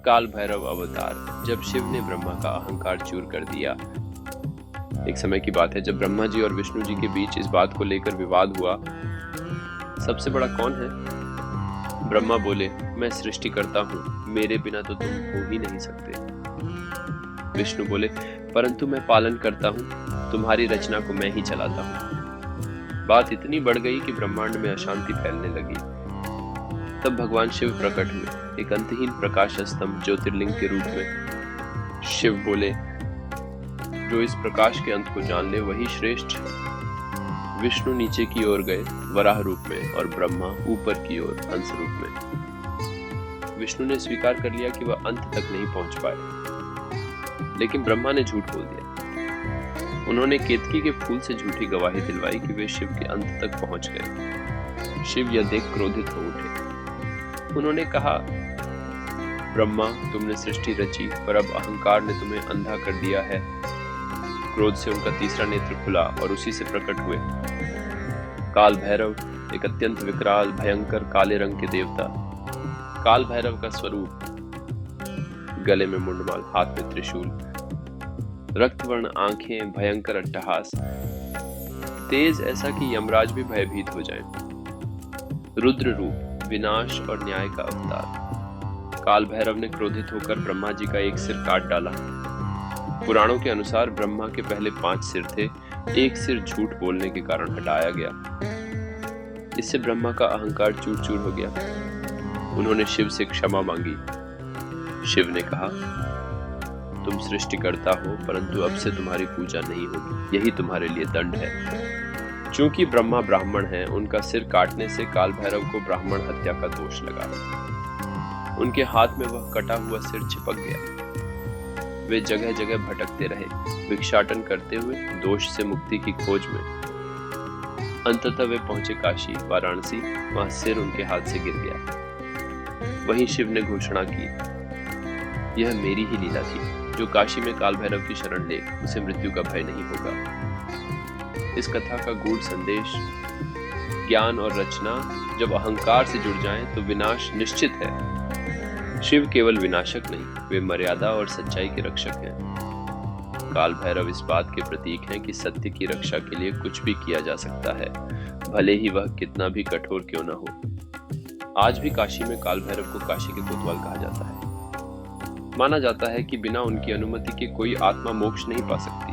काल भैरव अवतार। जब शिव ने ब्रह्मा का अहंकार चूर कर दिया। एक समय की बात है जब ब्रह्मा जी और विष्णु जी के बीच इस बात को लेकर विवाद हुआ, सबसे बड़ा कौन है। ब्रह्मा बोले, मैं सृष्टि करता हूँ, मेरे बिना तो तुम हो ही नहीं सकते। विष्णु बोले, परंतु मैं पालन करता हूँ, तुम्हारी रचना को मैं ही चलाता हूँ। बात इतनी बढ़ गई कि ब्रह्मांड में अशांति फैलने लगी। तब भगवान शिव प्रकट हुए, एक अंतहीन प्रकाश स्तंभ ज्योतिर्लिंग के रूप में। शिव बोले, जो इस प्रकाश के अंत को जान ले वही श्रेष्ठ है। विष्णु नीचे की ओर गए वराह रूप में और ब्रह्मा ऊपर की ओर हंस रूप में। विष्णु ने स्वीकार कर लिया कि वह अंत तक नहीं पहुंच पाए, लेकिन ब्रह्मा ने झूठ बोल दिया। उन्होंने केतकी के फूल से झूठी गवाही दिलवाई कि वे शिव के अंत तक पहुंच गए। शिव यह देख क्रोधित हो उठे। उन्होंने कहा, ब्रह्मा, तुमने सृष्टि रची पर अब अहंकार ने तुम्हें अंधा कर दिया है। क्रोध से उनका तीसरा नेत्र खुला और उसी से प्रकट हुए काल भैरव, एक अत्यंत विकराल भयंकर काले रंग के देवता। काल भैरव का स्वरूप, गले में मुंडमाल, हाथ में त्रिशूल, रक्तवर्ण आंखें, भयंकर अट्टहास, तेज ऐसा कि यमराज भी भयभीत हो जाए। रुद्र रूप, विनाश और न्याय का अवतार। काल भैरव ने क्रोधित होकर ब्रह्मा जी का एक सिर काट डाला। पुराणों के अनुसार ब्रह्मा के पहले 5 सिर थे, एक सिर झूठ बोलने के कारण हटाया गया। इससे ब्रह्मा का अहंकार चूर चूर हो गया। उन्होंने शिव से क्षमा मांगी। शिव ने कहा, तुम सृष्टि करता हो, परंतु अब से तुम्हारी पूजा नहीं होगी, यही तुम्हारे लिए दंड है। चूंकि ब्रह्मा ब्राह्मण हैं, उनका सिर काटने से काल भैरव को ब्राह्मण हत्या का दोष लगा। उनके हाथ में वह कटा हुआ सिर चिपक गया। वे जगह जगह भटकते रहे, भिक्षाटन करते हुए दोष से मुक्ति की खोज में। अंततः वे पहुंचे काशी, वाराणसी। वहां सिर उनके हाथ से गिर गया। वहीं शिव ने घोषणा की, यह मेरी ही लीला थी। जो काशी में काल भैरव की शरण ले, उसे मृत्यु का भय नहीं होगा। इस कथा का गूढ़ संदेश, ज्ञान और रचना जब अहंकार से जुड़ जाएं तो विनाश निश्चित है। शिव केवल विनाशक नहीं, वे मर्यादा और सच्चाई के रक्षक हैं। काल भैरव इस बात के प्रतीक हैं कि सत्य की रक्षा के लिए कुछ भी किया जा सकता है, भले ही वह कितना भी कठोर क्यों न हो। आज भी काशी में काल भैरव को काशी के कोतवाल कहा जाता है। माना जाता है कि बिना उनकी अनुमति के कोई आत्मा मोक्ष नहीं पा सकती।